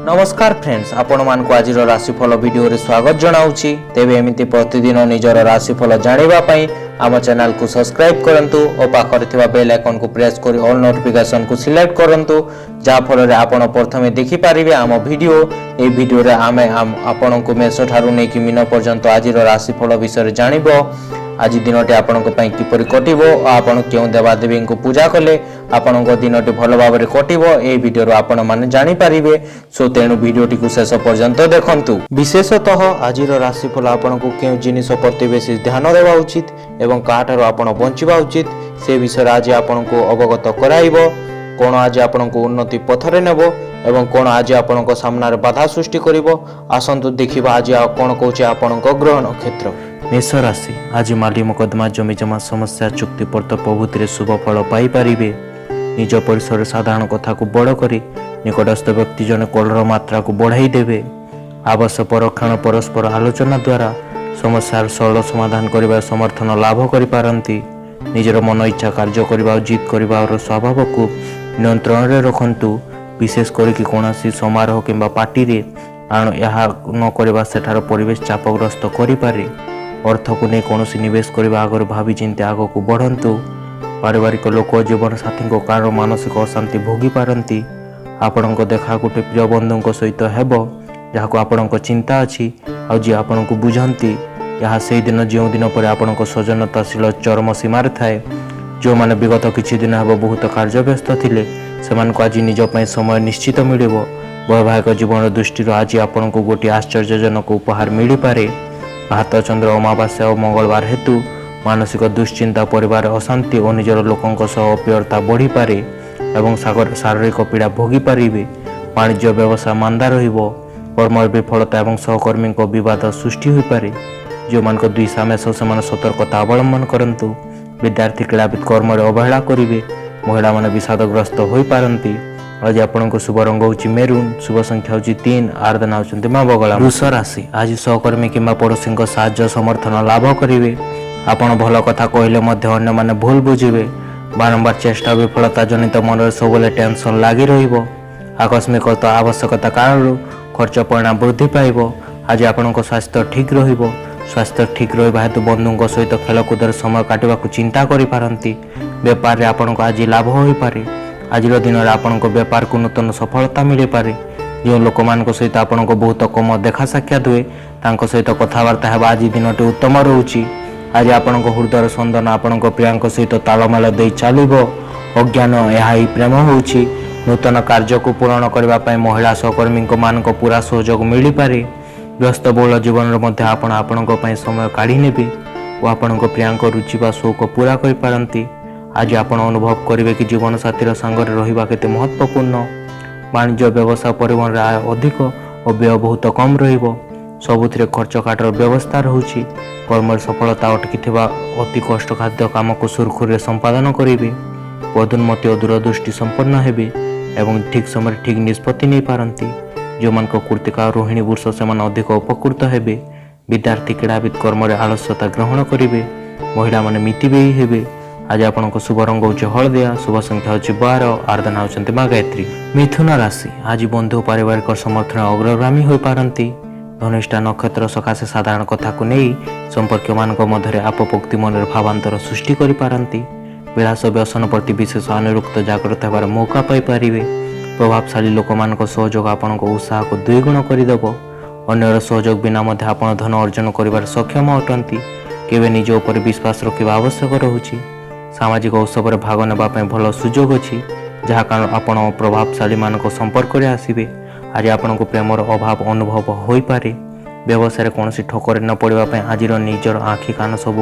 नमस्कार फ्रेंड्स, आपण मानक आज राशिफल वीडियो रे स्वागत जनाऊँगी। तेबे एमिति प्रतिदिन निजर राशिफल जानिबा पई आम चैनल को सब्सक्राइब करंतु और पाखरे थिबा बेल आइकन को प्रेस करी ऑल नोटिफिकेशन को सिलेक्ट करंतु, जा फल रे आपण प्रथमे देखि पारिबे आम वीडियो। ए वीडियो रे आमे आपण को मेष ठारू नै कि मीन पर्यंत आज राशिफल विषय जानिबो। आज दिनटी आपण किपरि कटिबो और आपण केउ देवादेवी को पूजा कले आपण दिनटी भल भाव में कटिबो ए वीडियो आपण माने जानि पारिबे। सो तेणु वीडियोटी को शेष पर्यंत देखंतु। विशेषतः आज राशिफल आपण को केउ जिनिस प्रति बेसी ध्यान देवा उचित एवं काठारो आपण बंचिबा उचित से विषय आज आपण को अवगत कराइबो। कोन आज आपण को उन्नति पथरे नेबो एवं कोन आज आपण को सामना रे बाधा सृष्टि करिवो। आसंतु देखिबा आज कोन कहूचे आपण को ग्रह नक्षत्र। मेष राशि आज माली मुकदमा जमीजमा समस्या चुक्तिपर्त प्रभृति शुभ फल पाई पारिबे। निज परिसर साधारण कथा को बड़ करी निकटस्थ व्यक्ति जन कलर मात्रा को बढ़ाई देवे। आवश्यक परक्षण परस्पर आलोचना द्वारा समस्यार सरल समाधान करने समर्थन लाभ करिपारंती। निजर मन इच्छा कार्य करबा और जीत करबार स्वभाव को नियंत्रण रे रखंतु। विशेष करी कौनसी समारोह किंबा पार्टी रे यह न करबा सेठार परिवेश चापग्रस्त करिपारे। अर्थ को नहीं कौन निवेश करने आगे भावी चिंते आग को बढ़ंतु। पारिवारिक लोक जीवन साथी को कारण मानसिक अशांति भोगी पारंती। आपण को देखा गोटे प्रिय बंधु सहित हेब जहाँ आपण चिंता अच्छी आज आपण को बुझंती। यहाँ से दिन जो दिन पर आपण सजनताशील चरम सीमार थाए। जो मैंने विगत किछि दिन हेब बहुत कार्यव्यस्त थिले सेमान को आज निज पई समय निश्चित मिलिबो। वैवाहिक जीवन दृष्टि आज आपण को गोटे आश्चर्यजनक उपहार मिल पारे। भात चंद्र अमावास्या और मंगलवार हेतु मानसिक दुश्चिंता परिवार अशांति और निजर लोकों सह अप्रियता बढ़ी पारे एवं शारीरिक पीड़ा भोगी पारिबे। वाणिज्य व्यवसाय मांदा रहिबो। कर्म विफलता एवं सहकर्मी को विवाद सृष्टि हो पारे। जो मान द्विषा मेष से सतर्कता अवलंबन करंतु। विद्यार्थी क्रीड़ाविद कर्म अवहेला करिवे। महिला माने विषादग्रस्त हो पारंती। आज आपण को शुभ रंग होची मेरून, शुभ संख्या होची 3, आराधना होचंती मां बगला। वृष राशि आज सहकर्मी किंबा पड़ोसी साहाय्य समर्थन लाभ करिवे। आपण भल कथा कहले मध्य अन्य माने भूल बुझिवे। बारंबार चेष्टा विफलता जनित मन सबले टेंशन लागी रहिबो। आकस्मिक आवश्यकता कारण खर्च परिणाम वृद्धि पाइबो। आज आपण स्वास्थ्य ठीक रहिबो। स्वास्थ्य ठीक रहिबा हेतु बंधुओं सहित खेलकूद समय काटिबा चिंता करि पारंती। व्यापार रे आपण आज लाभ होई पारे। आज दिन में आपण व्यापार को नूतन सफलता मिल पारे। जो लोक मान सहित आपण बहुत कम देखा साक्षात हुए सहित कथबार्ता है आज दिन उत्तम रोचे। आज आपण हृदय स्पंदन आपण प्रिया सहित तालमेल दे चलो। अज्ञान यह प्रेम होची। नूतन कार्य को पूरण करने महिला सहकर्मी मान पूरा सहयोग मिल पारे। व्यस्त बहुल जीवन में आपण समय काढ़ी ने और आपण प्रिया रुचि व शौक पूरा कर पारंती। आज आपण अनुभव करेंगे कि जीवन साथी सांगरे रहिबा केते महत्वपूर्ण। वाणिज्य व्यवसाय परिवहन आय अधिक और व्यय बहुत कम रहिबो। सबुथिरे खर्च काटर व्यवस्था रहुची। कर्म सफलता अटकी अति कष्टसाध्य काम को सुरखुरी संपादन करेंगे। पदोन्नति और दूरदृष्टि संपन्न हेबे एवं ठीक समय ठीक निष्पत्ति नहीं पारंती। जो मान कृतिका रोहिणी वृष से अधिक उपकृत हेबे। विद्यार्थी क्रीड़ाविद कर्म आलस्यता ग्रहण करेंगे। महिला माने मितिबेयी हेबे। आज आपण शुभ रंग होचे हलदिया, शुभ संख्या होचे 12, आराधना होचंती मां गायत्री। मिथुन राशि आज बंधु पारिवारिक समर्थन अग्रगामी हो पारंती। धनिष्ठा नक्षत्र सकाशे साधारण कथा को नहीं संपर्क मान मध्य आपपोक्ति मन भावांतर सृष्टि करि पारंती। विलास व्यसन प्रति विशेष अनुरुक्त जागृत होबार मौका पाई पारिबे। प्रभावशाली लोक मान सहयोग आपण उत्साह को द्विगुण करदेव। अन्यर सहयोग बिना मध्य आपण धन अर्जन करिवार सक्षम अटंती। केवे निज उपर विश्वास रखिबा आवश्यक रहुची। सामाजिक उत्सव भाग नापी भल सुजोग अच्छी जहाँ कारण आपण प्रभावशाली मान संपर्क में आसवे। आज आपण को प्रेमर अभाव अनुभव हो पारे। व्यवसाय कौन ठकर न पड़ापी आज निजर आखि कान सब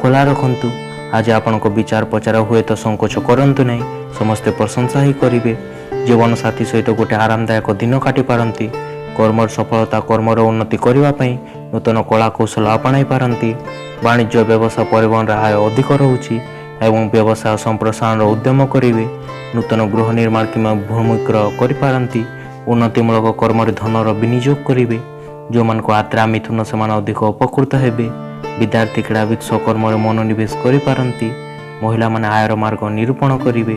खोला रखु। आज आपण को विचार प्रचार हुए तो संकोच करंतु नहीं, समस्ते प्रशंसा ही करेंगे। जीवन साथी सहित गोटे आरामदायक दिन काटि पारंती। कर्मर सफलता कर्मर उन्नति करने नूतन कला कौशल आपणाई पारंती। वाणिज्य व्यवसाय परिवहन आय अधिक रोचे एवं व्यवसाय संप्रसारण उद्यम करेंगे। नूतन गृह निर्माण कि भूमि क्रय करिपारंती। उन्नतिमूलक कर्म धनर विनियोग करेंगे। जो मान आद्रा मिथुन से अधिक उपकृत हेबे। विद्यार्थी क्रीड़ाविद स्वकर्म मनोनिवेश करिपारंती। महिला माने आयर मार्ग निरूपण करेंगे।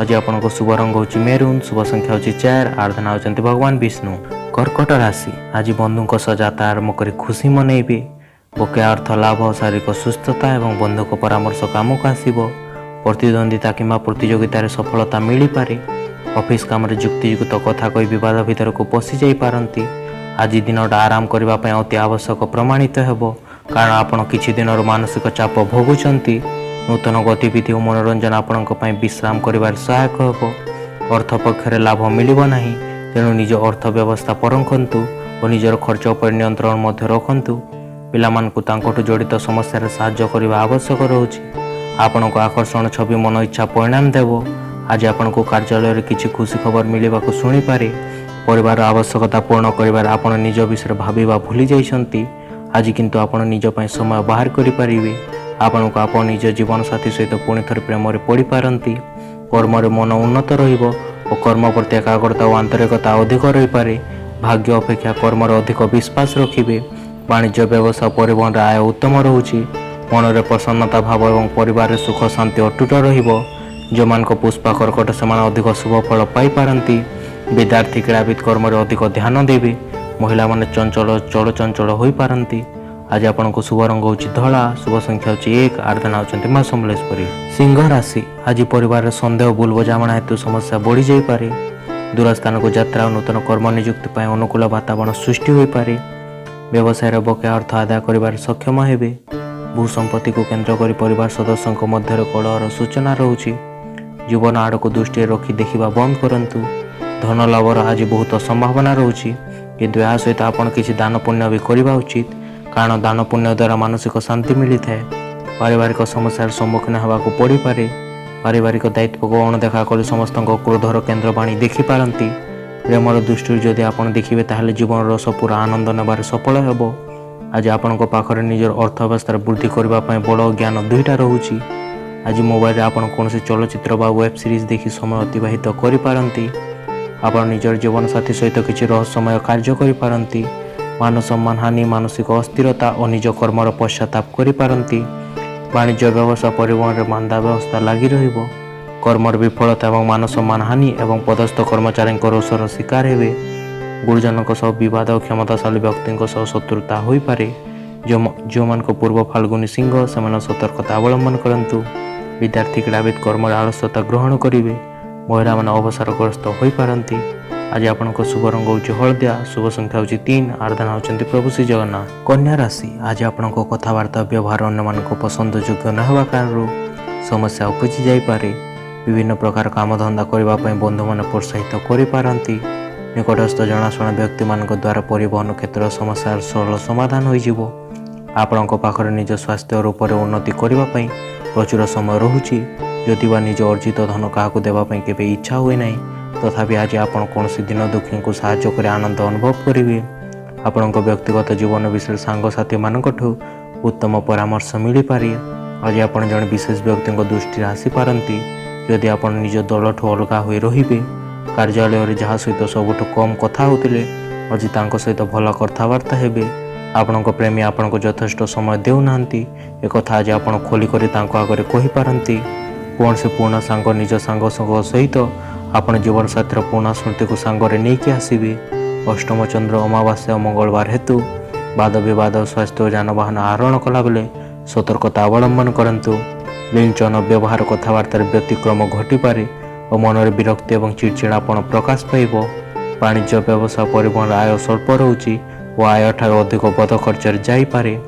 आज आपनको शुभ रंग होची मेरून, शुभ संख्या होची 4, आराधना होचंती भगवान विष्णु। कर्कट राशि आज बंधुक सह यात्रा आरंभ कर खुशी मनइबे। बकेया अर्थ लाभ, शारीरिक सुस्थता और बंधुक परामर्श काम को आसब। प्रतिद्वंदिता किंवा प्रतियोगितार सफलता मिल पारे। ऑफिस काम जुक्तियुक्त कथा कही विवाद भितर को पशि जाई पारंती। आज दिनटा आराम करने अति आवश्यक प्रमाणित हेबो, कारण आपण किछि दिन मानसिक चाप भोगुचंती। नूतन गतिविधि और मनोरंजन आपण विश्राम कर सहायक हेबो। अर्थ पक्षर लाभ मिलिबो नाही, तेणु निज अर्थ व्यवस्था परखंतु और निजर खर्च पर नियंत्रण मध्य रखंतु। पिलामानकु तांकोठु जड़ित समस्या साहाय्य करने आवश्यक रोचे। आपण को आकर्षण छवि मन इच्छा परिणाम देव। आज आपण को कार्यालय किसी खुशी खबर मिलवा को शुणी पारे। परिवार आवश्यकता पूर्ण कर आपण निज विषय भाविबा भूली जाइछंती। आज किंतु आपण निज पई समय बाहर करि परिबे। आपण को आपण निज जीवन साथी सहित पुणी थर प्रेम रे पड़ी पारंती। कर्म रे मन उन्नत रहिबो और कर्म प्रति एकाग्रता और आंतरिकता अधिक रही पारे। भाग्य अपेक्षा कर्म रे अधिक विश्वास रखिबे। वाणिज्य व्यवसाय परिवहन आय उत्तम रोचे। मन रे प्रसन्नता भाव और परिवार रे सुख शांति अटूट रहिबो। जो मान को पुष्पा कर्कट से अधिक शुभ फल पाई पारंती। विद्यार्थी क्रीड़ाविद कर्म रे अधिक ध्यान देवे। महिला माने चंचल चलचंचल होई पारंती। आज आपण को शुभ रंग होची धला, शुभ संख्या होची 1, आराधना होचंती मां समलेश्वरी। सिंह राशि आज परिवार सन्देह भूल बुझामणा हेतु समस्या बढ़ी जाई पारे। दूर स्थान को यात्रा और नूतन कर्म नियुक्ति पाई अनुकूल वातावरण सृष्टि होई पारे। व्यवसाय बकेया अर्थ आदाय करिबार सक्षम हेबे। भू संपत्ति को केंद्र कर परिवार सदस्यों मध्य कलहर सूचना रोचे। जीवन आड़ को दृष्टि रखी देखा बंद करंतु। धन लाभर आज बहुत संभावना रोचे, किंतु यह सहित आपण किसी दान पुण्य भी करवा उचित, कारण दान पुण्य द्वारा मानसिक शांति मिली थाए। पारिवारिक समस्यार सम्मुखीन होगाकू पड़ी पारे। पारिवारिक दायित्व को अणदेखा कर समस्त क्रोधर केन्द्र बाणी देखी पारंती। प्रेमर दृष्टि जदि आपण देखिबे ताहले जीवन रस पूरा आनंद नेबार सफल हेबो। आज आपण पाखरे निजर अर्थव्यवस्था वृद्धि करने बड़ ज्ञान दुईटा रोचे। आज मोबाइल आपण कौन चलचित्र बा वेब सीरीज देखि समय अतिबाहित करि पारंती। आपण निजर जीवन साथी सहित किसी रहस्यमय कार्य करि पारंती। मान सम्मान हानि, मानसिक अस्थिरता और निज कर्मर पश्चाताप करि पारंती। वाणिज्य व्यवसाय परिवहन रे मांदा व्यवस्था लगी रहिबो। कर्मर विफलता और मान सम्मान हानि एवं पदस्थ कर्मचारी रोषर शिकार हेबे। गुरुजनों सह विवाद और क्षमताशाली व्यक्ति सह शत्रुता हो पारे। जो मान को पूर्व फाल्गुनी सिंह से सतर्कता अवलंबन करंतु। विद्यार्थी क्रीड़ाविद कर्म आलस्यता ग्रहण करेंगे। महिला मान अवसरग्रस्त हो पारंती। आज आपण को शुभ रंग होची हलदिया, शुभ संख्या होची 3, आराधना होचंती प्रभु श्री जगन्नाथ। कन्या राशि आज आपण को कथबार्ता व्यवहार अन्य मान को पसंद योग्य न होगा कारण समस्या उपजी जाई पारे। विभिन्न प्रकार काम धंदा करबा पई बंधु मान प्रोत्साहित करि पारंती। निकटस्थ जनाशुना व्यक्ति मान द्वारा परिवहन क्षेत्र समस्या सरल समाधान हो जिवो। आपण को पाखरे निज स्वास्थ्य और ऊपर उन्नति करबा पई प्रचुर समय रोचे। जदि बा निज अर्जित धन क्या देवाई केवे इच्छा हुए ना, तथापि आज आपण कौन दिन दुखी को साहाय्य कर आनंद अनुभव करेंगे। आपण व्यक्तिगत जीवन विषय सांगसाथी मानकठू उत्तम परामर्श मिल पारे। आज आपण जन विशेष व्यक्ति दृष्टि आसी पारंती। जदि आपण निज दलठू अलग हो रहिबे। कार्यालय जहाँ सहित सबुठ कम कथा होतिले आज तांको सहित भल कथबार्ता हेबे। आपण प्रेमी आपण को यथेष्ट समय देउना एक आज आपण खोलिक आगे कही पारंती। कौन से पुराना सांग निज सांग सहित आपण जीवन साथीर पुराना स्मृति को सांगरे नहीं आसबे। अष्टम चंद्र अमावास्या मंगलवार हेतु वाद विवाद स्वास्थ्य जानवाहन आरोहण कला बेले सतर्कता अवलंबन करंतु। लिंचन व्यवहार कथबार्तार व्यतिक्रम घटी पारे और मनरे विरक्ति और चिड़चिड़ापन प्रकाश पाइब। वाणिज्य व्यवसाय परिवहन आय स्वल्प रोचे और आय ठार अधिक बद खर्चर जाईपारे।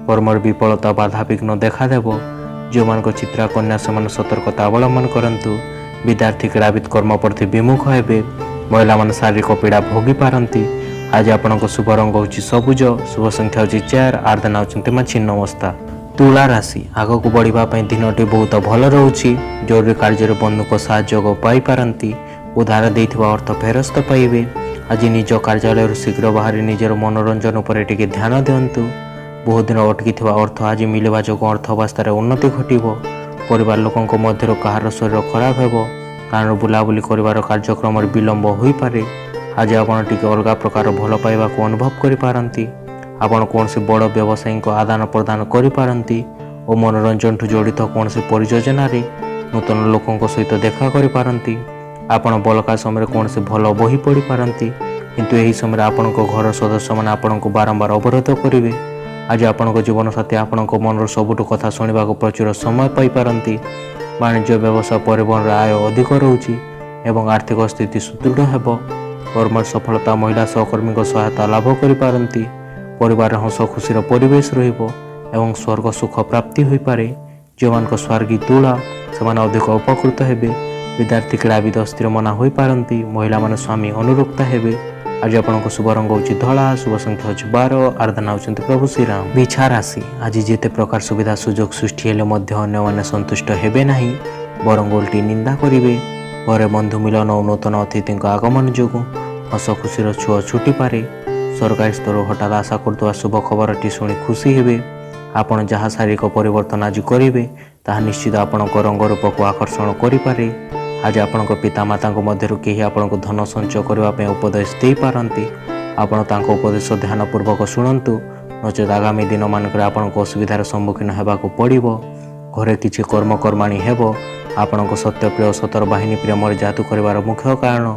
कर्मर विफलता बाधाविघ्न देखादेव। जो मान चित्रा कन्या से सतर्कता अवलंबन करंतु। विद्यार्थी क्रीड़ाविद कर्म प्रति विमुख हेबे। महिला मान शारीरिक पीड़ा भोगी पारंती। आज आपण शुभ रंग होची सबुज, शुभ संख्या होची 4, आराधना होचंती मां छिन्नमस्ता। तुला राशि आग को बढ़िबा पई दिनटी बहुत भल रोची। जरूरी कार्य बंधु को साहाय्य पाई पारंती। उधार देथिबा अर्थ फेरस्त पाइबे। आज निज कार्यालय शीघ्र बाहरी निजर मनोरंजन उपर टिके ध्यान दियंतु। बहुत दिन अटकी अर्थ आज मिलवा जो अर्थव्यवस्था उन्नति घटव। परिवार लोकों मध्य कहार शरीर खराब हेबो, कारण बुलाबुली कर कार्यक्रम विलंब हो पारे। आज आपण टिके अलग प्रकार भल पाइबा को अनुभव करि पारंती। आपण कौन से बड़ व्यवसायी को आदान प्रदान करि पारंती और मनोरंजन ठू जड़ित कौन से परियोजन ନୂତନ ଲୋକଙ୍କ ସହିତ ଦେଖା କରିପାରନ୍ତି। ଆପଣ ବଳକା ସମୟରେ କୌଣସି ଭଲ ବହି ପଢ଼ିପାରନ୍ତି, କିନ୍ତୁ ଏହି ସମୟରେ ଆପଣଙ୍କ ଘର ସଦସ୍ୟମାନେ ଆପଣଙ୍କୁ ବାରମ୍ବାର ଅବରୋଧ କରିବେ। ଆଜି ଆପଣଙ୍କ ଜୀବନସାଥୀ ଆପଣଙ୍କ ମନର ସବୁଠୁ କଥା ଶୁଣିବାକୁ ପ୍ରଚୁର ସମୟ ପାଇପାରନ୍ତି। ବାଣିଜ୍ୟ ବ୍ୟବସାୟ ପରିବହନରେ ଆୟ ଅଧିକ ରହୁଛି ଏବଂ ଆର୍ଥିକ ସ୍ଥିତି ସୁଦୃଢ଼ ହେବ। କର୍ମରେ ସଫଳତା, ମହିଳା ସହକର୍ମୀଙ୍କ ସହାୟତା ଲାଭ କରିପାରନ୍ତି। ପରିବାରରେ ହସ ଖୁସିର ପରିବେଶ ରହିବ ଏବଂ ସ୍ୱର୍ଗ ସୁଖ ପ୍ରାପ୍ତି ହୋଇପାରେ। ଯେଉଁମାନଙ୍କ ସ୍ୱାର୍ଗୀ ତୁଳା ସେମାନେ ଅଧିକ ଉପକୃତ ହେବେ। ବିଦ୍ୟାର୍ଥୀ କ୍ରୀଡ଼ାବିଦ ଅସ୍ଥିର ମନା ହୋଇପାରନ୍ତି। ମହିଳାମାନେ ସ୍ୱାମୀ ଅନୁରକ୍ତା ହେବେ। ଆଜି ଆପଣଙ୍କ ଶୁଭ ରଙ୍ଗ ହେଉଛି ଧଳା, ଶୁଭ ସଂଖ୍ୟା ହେଉଛି 12, ଆରାଧନା ହେଉଛନ୍ତି ପ୍ରଭୁ ଶ୍ରୀରାମ। ବିଛା ରାଶି, ଆଜି ଯେତେ ପ୍ରକାର ସୁବିଧା ସୁଯୋଗ ସୃଷ୍ଟି ହେଲେ ମଧ୍ୟ ଅନ୍ୟମାନେ ସନ୍ତୁଷ୍ଟ ହେବେ ନାହିଁ, ବରଂ ଓଲଟି ନିନ୍ଦା କରିବେ। ଘରେ ବନ୍ଧୁ ମିଳନ ଓ ନୂତନ ଅତିଥିଙ୍କ ଆଗମନ ଯୋଗୁଁ ହସ ଖୁସିର ଛୁଅ ଛୁଟିପାରେ। ସରକାରୀ ସ୍ତରରୁ ହଠାତ୍ ଆଶା କରୁଥିବା ଶୁଭ ଖବରଟି ଶୁଣି ଖୁସି ହେବେ। ଆପଣ ଯାହା ଶାରୀରିକ ପରିବର୍ତ୍ତନ ଆଜି କରିବେ ତାହା ନିଶ୍ଚିତ ଆପଣଙ୍କ ରଙ୍ଗ ରୂପକୁ ଆକର୍ଷଣ କରିପାରେ। ଆଜି ଆପଣଙ୍କ ପିତାମାତାଙ୍କ ମଧ୍ୟରୁ କେହି ଆପଣଙ୍କୁ ଧନ ସଞ୍ଚୟ କରିବା ପାଇଁ ଉପଦେଶ ଦେଇପାରନ୍ତି। ଆପଣ ତାଙ୍କ ଉପଦେଶ ଧ୍ୟାନପୂର୍ବକ ଶୁଣନ୍ତୁ, ନଚେତ୍ ଆଗାମୀ ଦିନମାନଙ୍କରେ ଆପଣଙ୍କୁ ଅସୁବିଧାର ସମ୍ମୁଖୀନ ହେବାକୁ ପଡ଼ିବ। ଘରେ କିଛି କର୍ମକର୍ମାଣୀ ହେବ। ଆପଣଙ୍କ ସତ୍ୟପ୍ରିୟ ଓ ସତର ବାହିନୀ ପ୍ରେମରେ ଜାଦୁ କରିବାର ମୁଖ୍ୟ କାରଣ।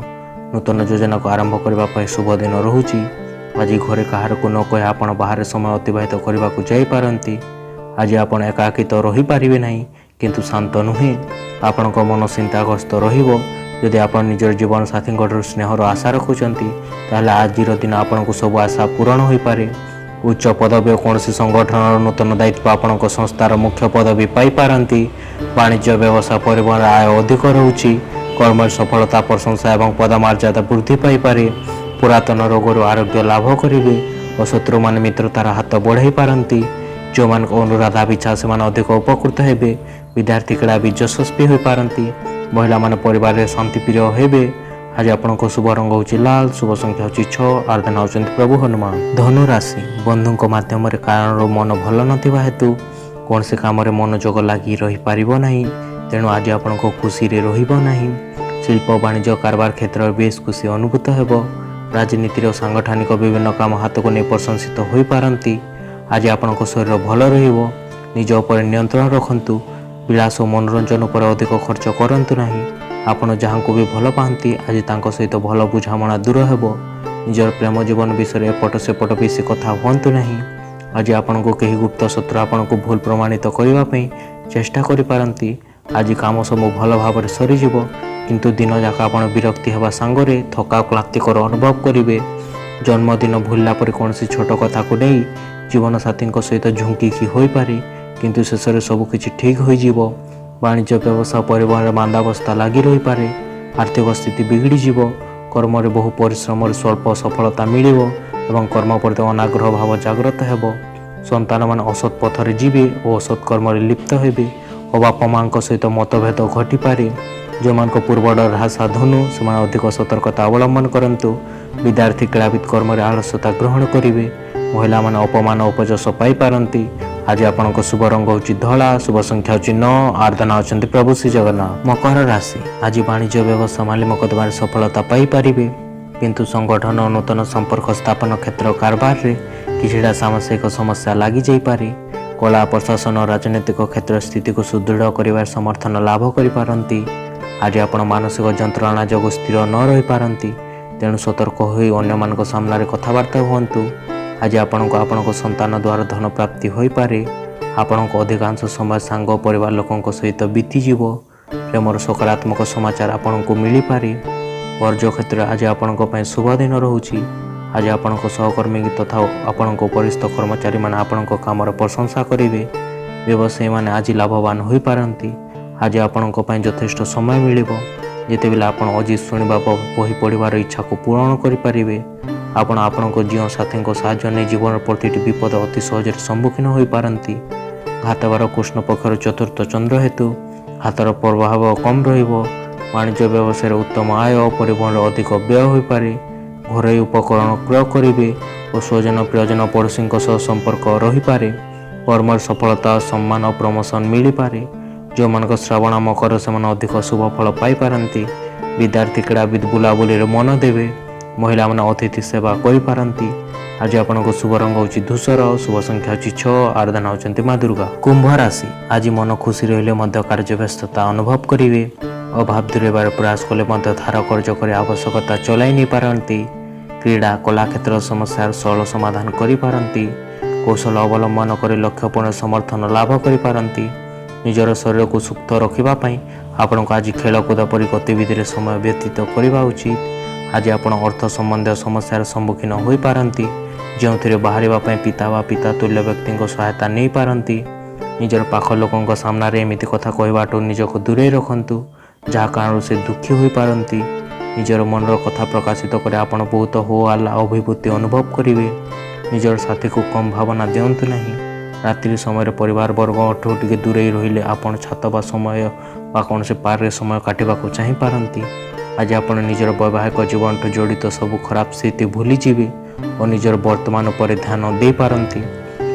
ନୂତନ ଯୋଜନାକୁ ଆରମ୍ଭ କରିବା ପାଇଁ ଶୁଭ ଦିନ ରହୁଛି। ଆଜି ଘରେ କାହାରକୁ ନ କହି ଆପଣ ବାହାରେ ସମୟ ଅତିବାହିତ କରିବାକୁ ଯାଇପାରନ୍ତି। ଆଜି ଆପଣ ଏକାକୀ ତ ରହିପାରିବେ ନାହିଁ, କିନ୍ତୁ ଶାନ୍ତ ନୁହେଁ। ଆପଣଙ୍କ ମନ ଚିନ୍ତାଗ୍ରସ୍ତ ରହିବ। ଯଦି ଆପଣ ନିଜର ଜୀବନସାଥୀଙ୍କଠାରୁ ସ୍ନେହର ଆଶା ରଖୁଛନ୍ତି, ତାହେଲେ ଆଜିର ଦିନ ଆପଣଙ୍କୁ ସବୁ ଆଶା ପୂରଣ ହୋଇପାରେ। ଉଚ୍ଚ ପଦବୀ ଓ କୌଣସି ସଂଗଠନର ନୂତନ ଦାୟିତ୍ୱ ଆପଣଙ୍କ ସଂସ୍ଥାର ମୁଖ୍ୟ ପଦବୀ ପାଇପାରନ୍ତି। ବାଣିଜ୍ୟ ବ୍ୟବସାୟ ପରିବହନରେ ଆୟ ଅଧିକ ରହୁଛି। କର୍ମରେ ସଫଳତା, ପ୍ରଶଂସା ଏବଂ ପଦମର୍ଯ୍ୟାଦା ବୃଦ୍ଧି ପାଇପାରେ। ପୁରାତନ ରୋଗରୁ ଆରୋଗ୍ୟ ଲାଭ କରିବେ ଓ ଶତ୍ରୁମାନେ ମିତ୍ରତାର ହାତ ବଢ଼ାଇ ପାରନ୍ତି। ଯେଉଁମାନଙ୍କ ଅନୁରାଧା ବିଛା ସେମାନେ ଅଧିକ ଉପକୃତ ହେବେ। ବିଦ୍ୟାର୍ଥୀ କ୍ରୀଡ଼ାବିଦ ଯଶସ୍ୱୀ ହୋଇପାରନ୍ତି। ମହିଳାମାନେ ପରିବାରରେ ଶାନ୍ତିପ୍ରିୟ ହେବେ। ଆଜି ଆପଣଙ୍କ ଶୁଭ ରଙ୍ଗ ହେଉଛି ଲାଲ, ଶୁଭ ସଂଖ୍ୟା ହେଉଛି 6, ଆରାଧନା ହେଉଛନ୍ତି ପ୍ରଭୁ ହନୁମାନ। ଧନୁ ରାଶି, ବନ୍ଧୁଙ୍କ ମାଧ୍ୟମରେ କାରଣରୁ ମନ ଭଲ ନଥିବା ହେତୁ କୌଣସି କାମରେ ମନୋଯୋଗ ଲାଗି ରହିପାରିବ ନାହିଁ। ତେଣୁ ଆଜି ଆପଣଙ୍କ ଖୁସିରେ ରହିବ ନାହିଁ। ଶିଳ୍ପ, ବାଣିଜ୍ୟ, କାରବାର କ୍ଷେତ୍ରରେ ବେଶ ଖୁସି ଅନୁଭୂତ ହେବ। ରାଜନୀତିରେ ଓ ସାଂଗଠନିକ ବିଭିନ୍ନ କାମ ହାତକୁ ନେଇ ପ୍ରଶଂସିତ ହୋଇପାରନ୍ତି। ଆଜି ଆପଣଙ୍କ ଶରୀର ଭଲ ରହିବ। ନିଜ ଉପରେ ନିୟନ୍ତ୍ରଣ ରଖନ୍ତୁ। ବିଳାସ ଓ ମନୋରଞ୍ଜନ ଉପରେ ଅଧିକ ଖର୍ଚ୍ଚ କରନ୍ତୁ ନାହିଁ। ଆପଣ ଯାହାଙ୍କୁ ବି ଭଲ ପାଆନ୍ତି, ଆଜି ତାଙ୍କ ସହିତ ଭଲ ବୁଝାମଣା ଦୂର ହେବ। ନିଜର ପ୍ରେମ ଜୀବନ ବିଷୟରେ ଏପଟ ସେପଟ ବେଶୀ କଥା ହୁଅନ୍ତୁ ନାହିଁ। ଆଜି ଆପଣଙ୍କୁ କେହି ଗୁପ୍ତ ଶତ୍ରୁ ଆପଣଙ୍କୁ ଭୁଲ ପ୍ରମାଣିତ କରିବା ପାଇଁ ଚେଷ୍ଟା କରିପାରନ୍ତି। ଆଜି କାମ ସବୁ ଭଲ ଭାବରେ ସରିଯିବ, କିନ୍ତୁ ଦିନ ଯାକ ଆପଣ ବିରକ୍ତି ହେବା ସାଙ୍ଗରେ ଥକା ଓ କ୍ଳାନ୍ତିକର ଅନୁଭବ କରିବେ। ଜନ୍ମଦିନ ଭୁଲିଲା ପରେ କୌଣସି ଛୋଟ କଥାକୁ ନେଇ ଜୀବନସାଥୀଙ୍କ ସହିତ ଝୁଙ୍କିକି ହୋଇପାରେ, କିନ୍ତୁ ଶେଷରେ ସବୁକିଛି ଠିକ୍ ହୋଇଯିବ। ବାଣିଜ୍ୟ ବ୍ୟବସାୟ ପରିବହନରେ ମାନ୍ଦାବସ୍ଥା ଲାଗି ରହିପାରେ। ଆର୍ଥିକ ସ୍ଥିତି ବିଗିଡ଼ିଯିବ। କର୍ମରେ ବହୁ ପରିଶ୍ରମରେ ସ୍ୱଳ୍ପ ସଫଳତା ମିଳିବ ଏବଂ କର୍ମ ପ୍ରତି ଅନାଗ୍ରହ ଭାବ ଜାଗ୍ରତ ହେବ। ସନ୍ତାନମାନେ ଅସତ୍ ପଥରେ ଯିବେ ଓ ଅସତ୍ କର୍ମରେ ଲିପ୍ତ ହେବେ ଓ ବାପା ମାଆଙ୍କ ସହିତ ମତଭେଦ ଘଟିପାରେ। ଯେଉଁମାନଙ୍କ ପୂର୍ବର ରାଶି ଧନୁ ସେମାନେ ଅଧିକ ସତର୍କତା ଅବଲମ୍ବନ କରନ୍ତୁ। ବିଦ୍ୟାର୍ଥୀ କ୍ରୀଡ଼ାବିଦ କର୍ମରେ ଆଳସ୍ୟତା ଗ୍ରହଣ କରିବେ। ମହିଳାମାନେ ଅପମାନ ଓ ଉପଯଶ ପାଇପାରନ୍ତି। ଆଜି ଆପଣଙ୍କ ଶୁଭ ରଙ୍ଗ ହେଉଛି ଧଳା, ଶୁଭ ସଂଖ୍ୟା ହେଉଛି 9, ଆରାଧନା ହେଉଛନ୍ତି ପ୍ରଭୁ ଶ୍ରୀ ଜଗନ୍ନାଥ। ମକର ରାଶି, ଆଜି ବାଣିଜ୍ୟ ବ୍ୟବସାୟ ମାଲି ମକଦ୍ଦମାରେ ସଫଳତା ପାଇପାରିବେ, କିନ୍ତୁ ସଂଗଠନ ଓ ନୂତନ ସମ୍ପର୍କ ସ୍ଥାପନ କ୍ଷେତ୍ର କାରବାରରେ କିଛିଟା ସାମସିକ ସମସ୍ୟା ଲାଗିଯାଇପାରେ। କଳା, ପ୍ରଶାସନ ଓ ରାଜନୈତିକ କ୍ଷେତ୍ର ସ୍ଥିତିକୁ ସୁଦୃଢ଼ କରିବାର ସମର୍ଥନ ଲାଭ କରିପାରନ୍ତି। ଆଜି ଆପଣ ମାନସିକ ଯନ୍ତ୍ରଣା ଯୋଗୁଁ ସ୍ଥିର ନ ରହିପାରନ୍ତି, ତେଣୁ ସତର୍କ ହୋଇ ଅନ୍ୟମାନଙ୍କ ସାମ୍ନାରେ କଥାବାର୍ତ୍ତା ହୁଅନ୍ତୁ। ଆଜି ଆପଣଙ୍କ ସନ୍ତାନ ଦ୍ୱାରା ଧନ ପ୍ରାପ୍ତି ହୋଇପାରେ। ଆପଣଙ୍କ ଅଧିକାଂଶ ସମୟ ସାଙ୍ଗ ପରିବାର ଲୋକଙ୍କ ସହିତ ବିତିଯିବ। ପ୍ରେମର ସକାରାତ୍ମକ ସମାଚାର ଆପଣଙ୍କୁ ମିଳିପାରେ। କାର୍ଯ୍ୟକ୍ଷେତ୍ରରେ ଆଜି ଆପଣଙ୍କ ପାଇଁ ଶୁଭ ଦିନ ରହୁଛି। ଆଜି ଆପଣଙ୍କ ସହକର୍ମୀ ତଥା ଆପଣଙ୍କ ଉପରିସ୍ଥ କର୍ମଚାରୀମାନେ ଆପଣଙ୍କ କାମର ପ୍ରଶଂସା କରିବେ। ବ୍ୟବସାୟୀମାନେ ଆଜି ଲାଭବାନ ହୋଇପାରନ୍ତି। ଆଜି ଆପଣଙ୍କ ପାଇଁ ଯଥେଷ୍ଟ ସମୟ ମିଳିବ, ଯେତେବେଳେ ଆପଣ ଅଜିତ ଶୁଣିବା ବହି ପଢ଼ିବାର ଇଚ୍ଛାକୁ ପୂରଣ କରିପାରିବେ। ଆପଣ ଆପଣଙ୍କ ଜୀବନସାଥୀଙ୍କ ସାହାଯ୍ୟ ନେଇ ଜୀବନର ପ୍ରତିଟି ବିପଦ ଅତି ସହଜରେ ସମ୍ମୁଖୀନ ହୋଇପାରନ୍ତି। ଘାତବାର କୃଷ୍ଣ ପକ୍ଷର ଚତୁର୍ଥ ଚନ୍ଦ୍ର ହେତୁ ହାତର ପ୍ରଭାବ କମ୍ ରହିବ। ବାଣିଜ୍ୟ ବ୍ୟବସାୟରେ ଉତ୍ତମ ଆୟ, ପରିବହନରେ ଅଧିକ ବ୍ୟୟ ହୋଇପାରେ। ଘରୋଇ ଉପକରଣ କ୍ରୟ କରିବେ ଓ ସ୍ୱଜନ ପ୍ରିୟଜନ ପଡ଼ୋଶୀଙ୍କ ସହ ସମ୍ପର୍କ ରହିପାରେ। କର୍ମରେ ସଫଳତା, ସମ୍ମାନ ଓ ପ୍ରମୋସନ୍ ମିଳିପାରେ। ଯେଉଁମାନଙ୍କ ଶ୍ରାବଣ ମକର ସେମାନେ ଅଧିକ ଶୁଭ ଫଳ ପାଇପାରନ୍ତି। ବିଦ୍ୟାର୍ଥୀ କ୍ରୀଡ଼ାବିଦ ବୁଲାବୁଲିରେ ମନ ଦେବେ। ମହିଳାମାନେ ଅତିଥି ସେବା କରିପାରନ୍ତି। आज आपनको शुभ रंग होची धूसर, शुभ संख्या होची 6, आराधना होचंती माँ दुर्गा। कुंभ राशि आज मन खुशी रहिले मध्य कार्य व्यस्तता अनुभव करिवे। अभाव दूरेबार प्रयास कले मध्य धार कर्ज कर आवश्यकता चलाई नहीं पारती। क्रीड़ा कला क्षेत्र समस्यार सरल समाधान करि पारंती। कौशल अवलंबन कर लक्ष्यपूर्ण समर्थन लाभ करि पारंती। निजर शरीर को सुस्थ रखापी आपण आज खेलकूद परि गतिविधि समय व्यतीत करने उचित। आज आपण अर्थ संबंधी समस्यार सम्मुखीन हो पारंती, जो बाहर पिता व पिता तुल्य व्यक्ति सहायता नहीं पारंती। निजर पाख लोकों सामने एमती कथा कहवाठू निजक दूरे रखंतु, जहाँ कारण से दुखी हो पारंती। निजर मनर कथा प्रकाशित कर आपण बहुत हो आला अभिभूति अनुभव करेंगे। निजर साथी को कम भावना दिंतु नहीं। रात्रि समय परिवार वर्ग टे दूरे रहिले आपण छात बा समय कौन से पार्क समय काटा चाह पारती। आज आप निजर वैवाहिक जीवन जड़ित सब खराब स्थिति भूली जीवे और निजर वर्तमान पर ध्यान दे पारती।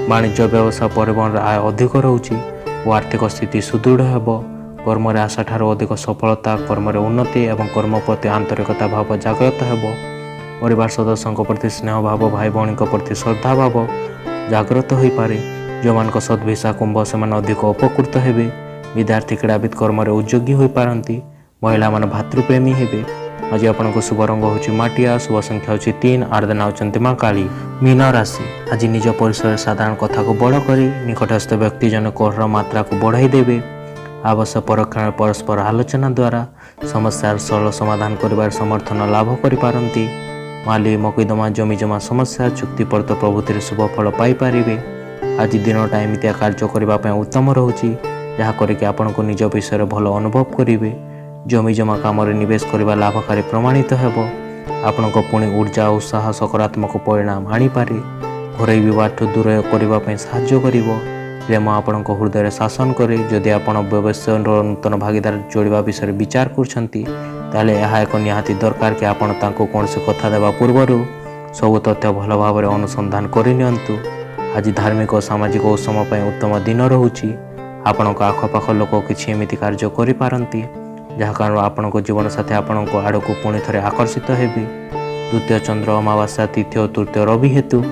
वाणिज्य व्यवसाय परिवहन आय अधिक रोचे और आर्थिक स्थिति सुदृढ़ हेब। कर्म आशा ठार अधिक सफलता, कर्म उन्नति एवं कर्म प्रति आंतरिकता भाव जागृत हेब। परिवार सदस्यों प्रति स्नेह भाव, भाई भौणी प्रति श्रद्धा भाव जागृत हो पारे। जो मान सद्भिषा कुंभ से अधिक उपकृत हेबे। विद्यार्थी क्रीड़ाविद कर्म उद्योगी हो पारती। महिला मान भातृप्रेमी हेबे। आज आपको शुभ रंग होची माटिया, शुभ संख्या होची 3, आराधना होचंती माँ काली। मीन राशि आज निज परिसर साधारण कथा को बड़ करी निकटस्थ व्यक्ति जन कोहर मात्रा को बढ़ाई देवे। आवश्यक परक्षण परस्पर आलोचना द्वारा समस्यार सरल समाधान कर समर्थन लाभ करि। माली मकदमा जमीजमा समस्या चुक्तिपर्त प्रभृति शुभ फल पाइपारे। आज दिनटा एमतिया कार्य करने उत्तम रोचे, जहाँ करके आपण को निज विषय भल अनुभव करेंगे। जमीजमा काम निवेश करने लाभकारी प्रमाणित हेब। आपण पुणी ऊर्जा उत्साह सकारात्मक परिणाम आनीपारे। घर विवाद दूर करने साहाय्य कर। प्रेम आपण हृदय शासन करे। जदि आपण व्यवसाय नूतन भागीदार जोड़ा विषय विचार कर एक निहाती दरकार कि आपण कौन से कथा देवा पूर्व सब तथ्य भल भाव अनुसंधान करनियंतु। आज धार्मिक और सामाजिक उत्सव उत्तम दिन रोचे। आपण आखपाख लोक किसी एमती कार्य करिपारंती, जहाँ कारण आपण जीवन साथी आपण आड़ को पुणी थे आकर्षित हेबे। द्वितीय चंद्र अमावास्या तिथि और तृतीय रवि हेतु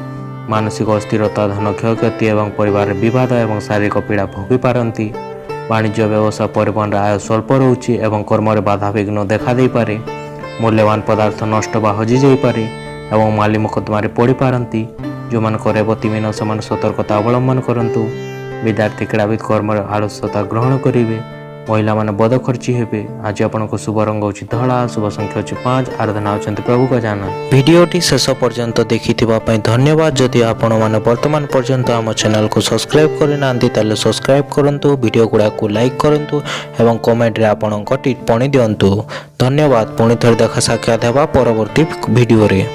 मानसिक अस्थिरता, धन क्षयक्षति एवं परिवार विवाद एवं शारीरिक पीड़ा भोगी पारंती। वाणिज्य व्यवसाय परिवहन आय स्वल्प रोचे एवं कर्म बाधा विघ्न देखा दे पारे। मूल्यवान पदार्थ नष्ट बा हजि जाई पारे एवं माली मुकदमारे पड़ी पारंती। जो मान रेवती मीन से सतर्कता अवलंबन करंतु। विद्यार्थी क्रीड़ाविद कर्म आलस्यता ग्रहण करेंगे। महिला मान बद खर्ची हेबे। आज आपको शुभ रंग होची धला, शुभ संख्या होची 5, आराधना होचंती प्रभु गजानन। वीडियोटी शेष पर्यंत देखिथिबा पई धन्यवाद। जदि आपण माने वर्तमान पर्यंत आम चैनल को सब्सक्राइब करिनांती ताले सब्सक्राइब करंतु, वीडियो गुडा को लाइक करंतु एवं कमेंट रे आपणक टिप्पणी दियंतु। धन्यवाद। पुणी थरे देखा साक्षात हेबा परवर्ती वीडियो रे।